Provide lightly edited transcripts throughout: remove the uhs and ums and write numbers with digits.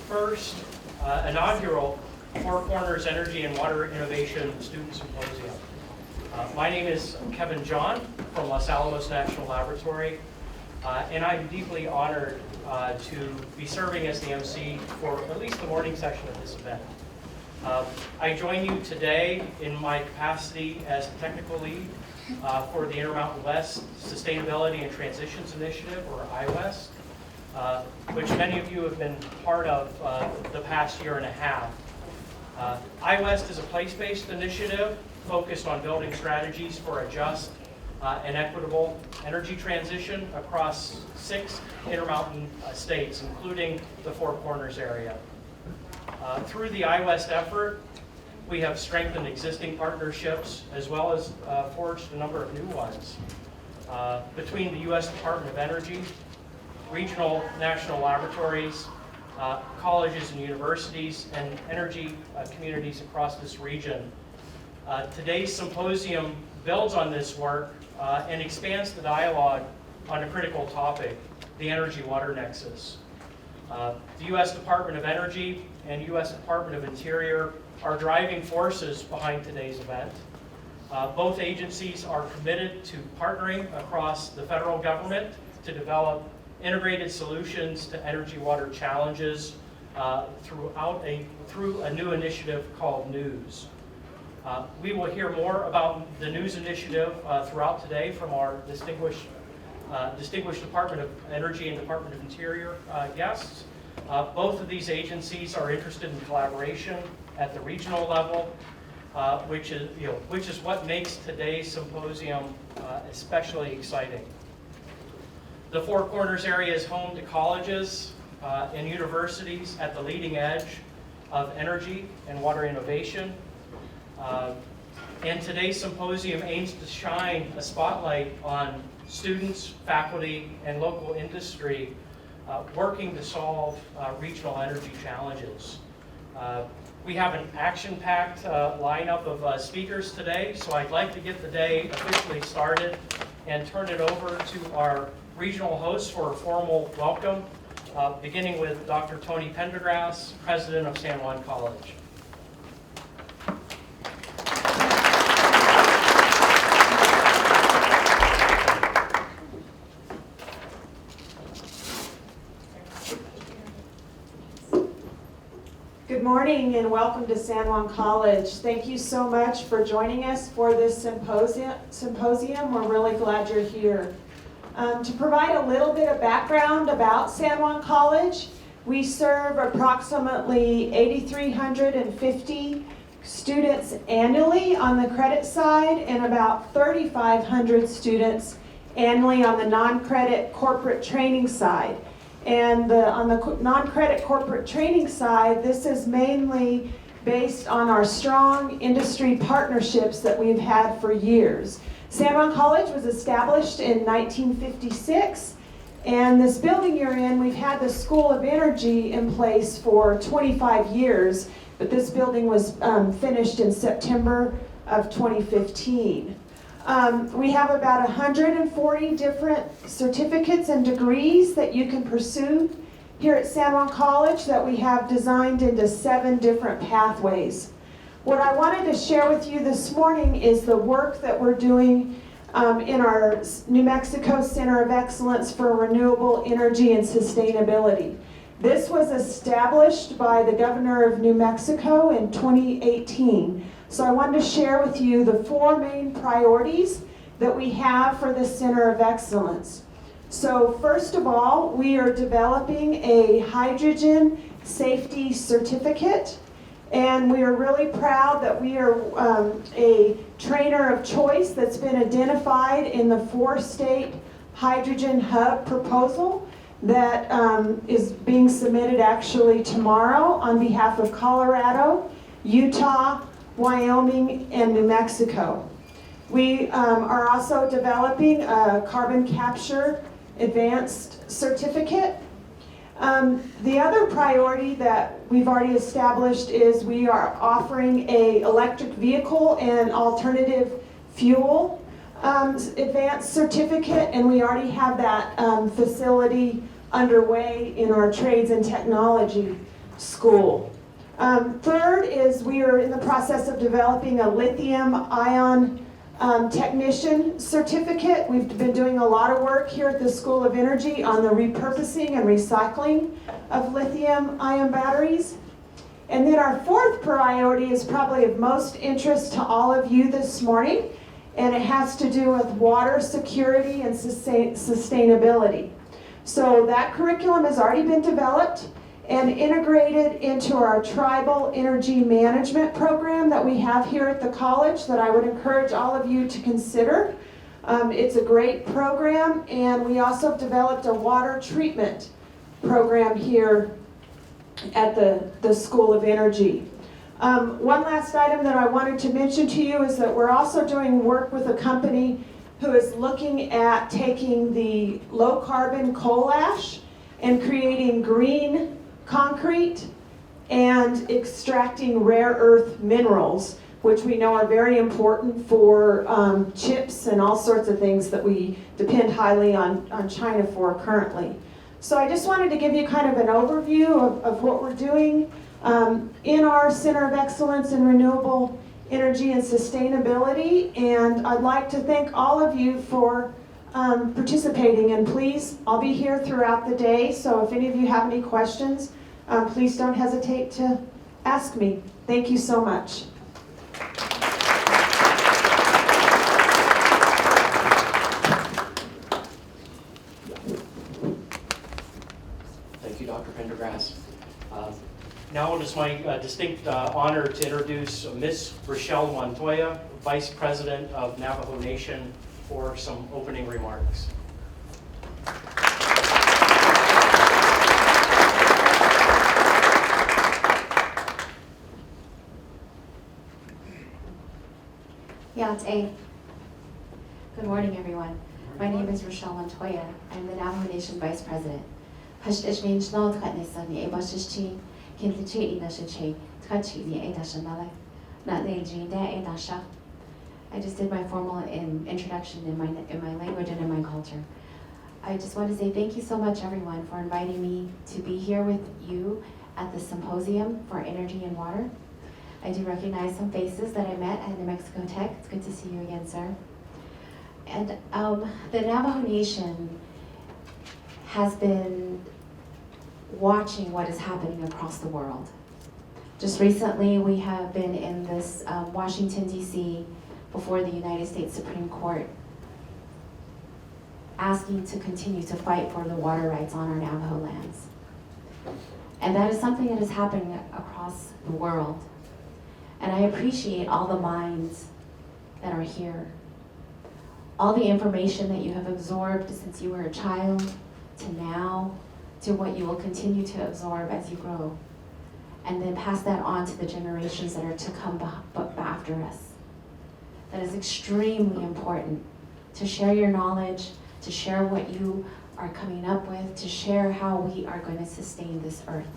first inaugural Four Corners Energy and Water Innovation Student Symposium. My name is Kevin John from Los Alamos National Laboratory, and I'm deeply honored to be serving as the MC for at least the morning session of this event. I join you today in my capacity as technical lead for the Intermountain West Sustainability and Transitions Initiative, or IWEST, which many of you have been part of the past year and a half. IWEST is a place-based initiative focused on building strategies for a just and equitable energy transition across 6 Intermountain states, including the Four Corners area. Through the IWEST effort, we have strengthened existing partnerships as well as forged a number of new ones between the U.S. Department of Energy, regional national laboratories, colleges and universities, and energy communities across this region. Today's symposium builds on this work and expands the dialogue on a critical topic, the energy-water nexus. The U.S. Department of Energy and U.S. Department of Interior are driving forces behind today's event. Both agencies are committed to partnering across the federal government to develop integrated solutions to energy-water challenges through a new initiative called NEWS. We will hear more about the NEWS initiative throughout today from our distinguished Department of Energy and Department of Interior guests. Both of these agencies are interested in collaboration at the regional level, which is what makes today's symposium especially exciting. The Four Corners area is home to colleges and universities at the leading edge of energy and water innovation. And today's symposium aims to shine a spotlight on students, faculty, and local industry working to solve regional energy challenges. We have an action-packed lineup of speakers today, so I'd like to get the day officially started and turn it over to our regional hosts for a formal welcome, beginning with Dr. Tony Pendergrass, President of San Juan College. Good morning and welcome to San Juan College. Thank you so much for joining us for this symposium. We're really glad you're here. To provide a little bit of background about San Juan College, we serve approximately 8,350 students annually on the credit side and about 3,500 students annually on the non-credit corporate training side. And on the non-credit corporate training side, this is mainly based on our strong industry partnerships that we've had for years. San Juan College was established in 1956, and this building you're in, we've had the School of Energy in place for 25 years, but this building was finished in September of 2015. We have about 140 different certificates and degrees that you can pursue here at San Juan College that we have designed into 7 different pathways. What I wanted to share with you this morning is the work that we're doing in our New Mexico Center of Excellence for Renewable Energy and Sustainability. This was established by the Governor of New Mexico in 2018. So I wanted to share with you the 4 main priorities that we have for this Center of Excellence. So first of all, we are developing a hydrogen safety certificate, and we are really proud that we are a trainer of choice that's been identified in the 4-state hydrogen hub proposal that is being submitted actually tomorrow on behalf of Colorado, Utah, Wyoming, and New Mexico. We are also developing a carbon capture advanced certificate. The other priority that we've already established is we are offering an electric vehicle and alternative fuel advanced certificate, and we already have that facility underway in our trades and technology school. Third is we are in the process of developing a lithium-ion technician certificate. We've been doing a lot of work here at the School of Energy on the repurposing and recycling of lithium-ion batteries. And then our fourth priority is probably of most interest to all of you this morning, and it has to do with water security and sustainability. So that curriculum has already been developed and integrated into our tribal energy management program that we have here at the college that I would encourage all of you to consider. It's a great program, and we also have developed a water treatment program here at the School of Energy. One last item that I wanted to mention to you is that we're also doing work with a company who is looking at taking the low carbon coal ash and creating green concrete and extracting rare earth minerals, which we know are very important for chips and all sorts of things that we depend highly on China for currently. So I just wanted to give you kind of an overview of what we're doing in our Center of Excellence in Renewable Energy and Sustainability, and I'd like to thank all of you for participating, and please, I'll be here throughout the day, so if any of you have any questions, please don't hesitate to ask me. Thank you so much. Thank you, Dr. Pendergrass. Now it is my distinct honor to introduce Ms. Rochelle Montoya, Vice President of Navajo Nation, for some opening remarks. Yate. Good morning, everyone. My name is Rochelle Montoya. I'm the Navajo Nation Vice President. I just did my formal introduction in my language and in my culture. I just want to say thank you so much, everyone, for inviting me to be here with you at the Symposium for Energy and Water. I do recognize some faces that I met at New Mexico Tech. It's good to see you again, sir. And the Navajo Nation has been watching what is happening across the world. Just recently, we have been in this Washington, D.C., before the United States Supreme Court, asking to continue to fight for the water rights on our Navajo lands. And that is something that is happening across the world. And I appreciate all the minds that are here. All the information that you have absorbed since you were a child to now, to what you will continue to absorb as you grow. And then pass that on to the generations that are to come after us. That is extremely important, to share your knowledge, to share what you are coming up with, to share how we are going to sustain this earth.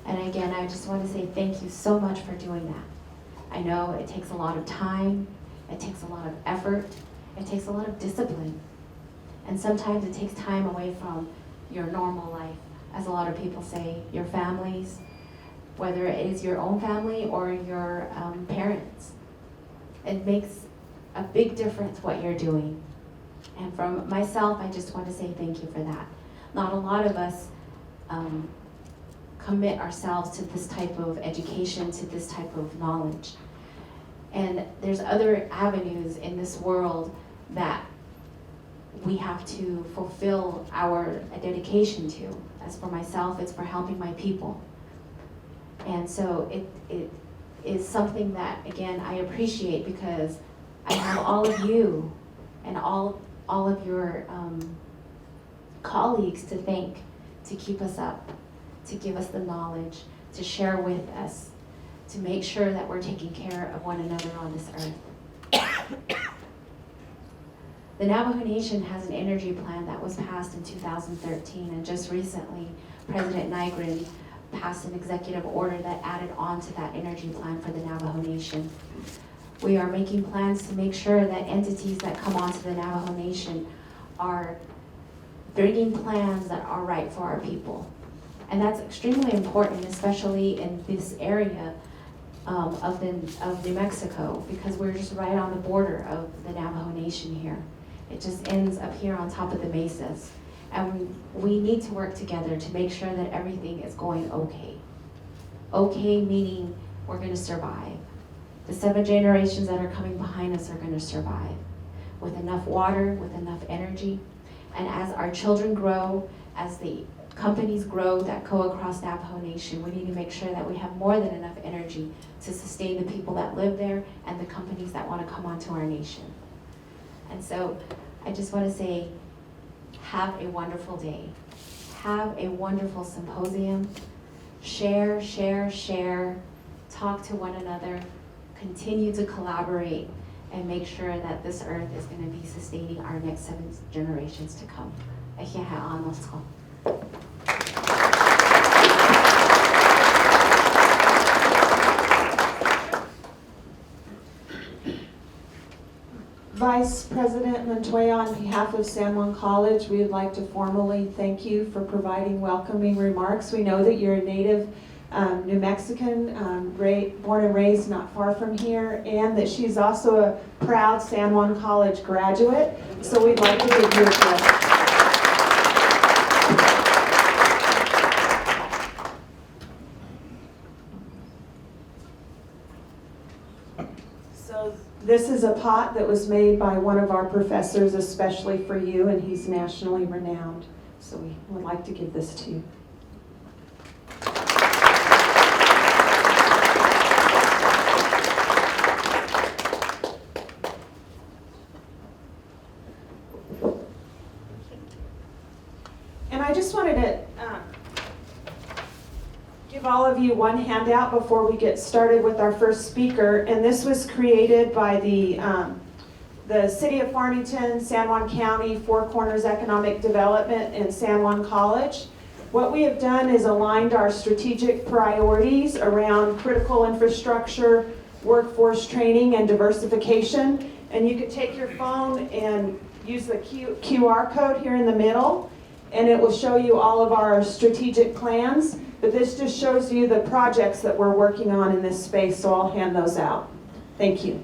And again, I just want to say thank you so much for doing that. I know it takes a lot of time, it takes a lot of effort, it takes a lot of discipline. And sometimes it takes time away from your normal life. As a lot of people say, your families, whether it is your own family or your parents. It makes a big difference what you're doing. And from myself, I just want to say thank you for that. Not a lot of us commit ourselves to this type of education, to this type of knowledge. And there's other avenues in this world that we have to fulfill our dedication to. As for myself, it's for helping my people. And so it is something that, again, I appreciate because I have all of you and all of your colleagues to thank, to keep us up, to give us the knowledge, to share with us, to make sure that we're taking care of one another on this earth. The Navajo Nation has an energy plan that was passed in 2013, and just recently, President Nygren passed an executive order that added on to that energy plan for the Navajo Nation. We are making plans to make sure that entities that come onto the Navajo Nation are bringing plans that are right for our people. And that's extremely important, especially in this area of New Mexico, because we're just right on the border of the Navajo Nation here. It just ends up here on top of the mesas. And we need to work together to make sure that everything is going okay. Okay meaning we're gonna survive. The 7 generations that are coming behind us are gonna survive with enough water, with enough energy. And as our children grow, as the companies grow that go across Navajo Nation, we need to make sure that we have more than enough energy to sustain the people that live there and the companies that want to come onto our nation. And so I just want to say, have a wonderful day. Have a wonderful symposium. Share, share, share. Talk to one another. Continue to collaborate and make sure that this earth is going to be sustaining our next 7 generations to come. Vice President Montoya, on behalf of San Juan College, we would like to formally thank you for providing welcoming remarks. We know that you're a native New Mexican, born and raised not far from here, and that she's also a proud San Juan College graduate. So we'd like to give you a gift. So this is a pot that was made by one of our professors especially for you, and he's nationally renowned. So we would like to give this to you. And I just wanted to give all of you one handout before we get started with our first speaker. And this was created by the City of Farmington, San Juan County, Four Corners Economic Development, and San Juan College. What we have done is aligned our strategic priorities around critical infrastructure, workforce training, and diversification. And you could take your phone and use the QR code here in the middle, and it will show you all of our strategic plans. But this just shows you the projects that we're working on in this space, so I'll hand those out. Thank you.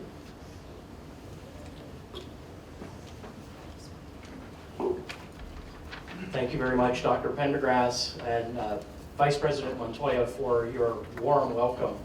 Thank you very much, Dr. Pendergrass and Vice President Montoya, for your warm welcome.